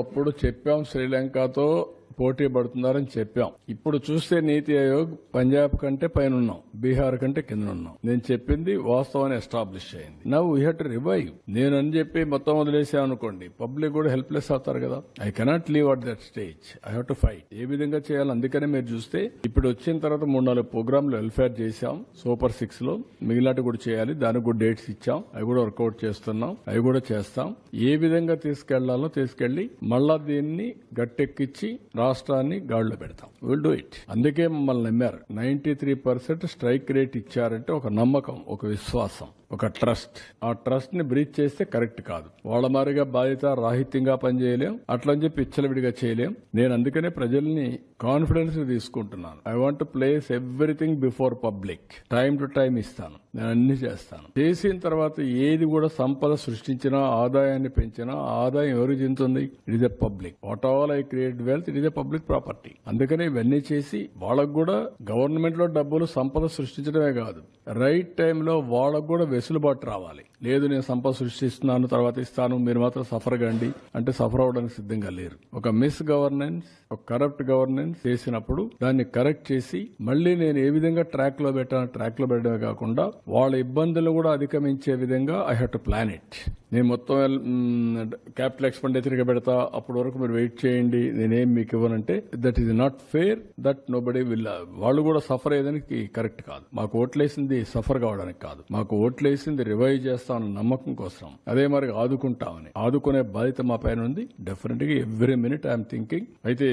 అప్పుడు చెప్పాం శ్రీలంకతో పోటీ పడుతున్నారని చెప్పాం. ఇప్పుడు చూస్తే నీతి ఆయోగ్ పంజాబ్ కంటే పైన ఉన్నాం, బీహార్ కంటే కింద ఉన్నాం. నేను చెప్పింది వాస్తవాన్ని ఎస్టాబ్లిష్ అయింది. Now we have to revive. నేను అని చెప్పి మొత్తం వదిలేసాను అనుకోండి, పబ్లిక్ కూడా హెల్ప్లెస్ అవుతారు కదా. I cannot leave at that stage. I have to fight. ఏ విధంగా చేయాలి? అందుకనే మీరు చూస్తే ఇప్పుడు వచ్చిన తర్వాత 3-4 ప్రోగ్రాంలు వెల్ఫేర్ చేశాం. సూపర్ 6 లో మిగిలినట్టు కూడా చేయాలి. దానికి కూడా డేట్స్ ఇచ్చాం. అవి కూడా వర్కౌట్ చేస్తున్నాం. అవి కూడా చేస్తాం. ఏ విధంగా తీసుకెళ్లాలో తీసుకెళ్లి మళ్ళా దీన్ని గట్టెక్కించి రాష్ట్రాన్ని గాడిలో పెడతాం. Will do it. అందుకే మమ్మల్ని నమ్మారు. 93% స్ట్రైక్ రేట్ ఇచ్చారంటే ఒక నమ్మకం, ఒక విశ్వాసం, ఒక ట్రస్ట్. ఆ ట్రస్ట్ ని బ్రీచ్ చేస్తే కరెక్ట్ కాదు. వాళ్ళ మారిగా బాధ్యత రాహిత్యంగా పనిచేయలేం, అట్లని చెప్పి ఇచ్చలవిడిగా చేయలేం. నేను అందుకనే ప్రజల్ని కాన్ఫిడెన్స్ తీసుకుంటున్నాను. I want to place everything before public. Time to time ఇస్తాను. నేను అన్ని చేస్తాను. చేసిన తర్వాత ఏది కూడా సంపద సృష్టించినా, ఆదాయాన్ని పెంచినా, ఆదాయం ఎవరికి చెందుతుంది? It is a public. What all I create wealth, it is a public property. అందుకనే ఇవన్నీ చేసి వాళ్ళకు కూడా గవర్నమెంట్ లో డబ్బులు సంపద సృష్టించడమే కాదు, రైట్ టైంలో వాళ్ళకు కూడా వెసులుబాటు రావాలి. లేదు నేను సంపద సృష్టిస్తున్నాను తర్వాత ఇస్తాను, మీరు మాత్రం సఫర్ కండి అంటే సఫర్ అవడానికి సిద్ధంగా లేరు. ఒక మిస్ గవర్నెన్స్, ఒక కరప్ట్ గవర్నెన్స్ చేసినప్పుడు దాన్ని కరెక్ట్ చేసి మళ్లీ నేను ఏ విధంగా ట్రాక్ లో పెట్టాను, ట్రాక్ లో పెట్టడమే కాకుండా వాళ్ళ ఇబ్బందులు కూడా అధిగమించే విధంగా I have to plan it. నేను మొత్తం క్యాపిటల్ ఎక్స్పెండిచర్ గా పెడతా, అప్పటి వరకు మీరు వెయిట్ చేయండి, నేనేం మీకు ఇవ్వనంటే that is not fair. That nobody will. వాళ్ళు కూడా సఫర్ అయ్యేదానికి కరెక్ట్ కాదు. మాకు ఓట్లేసింది సఫర్ కావడానికి కాదు, మాకు ఓట్లేసింది రివైవ్ చేస్తామన్న నమ్మకం కోసం. అదే మరి ఆదుకుంటామని, ఆదుకునే బాధ్యత మా పైన ఉంది. డెఫినెట్ గా ఎవ్రీ మినిట్ ఐఎమ్ థింకింగ్. అయితే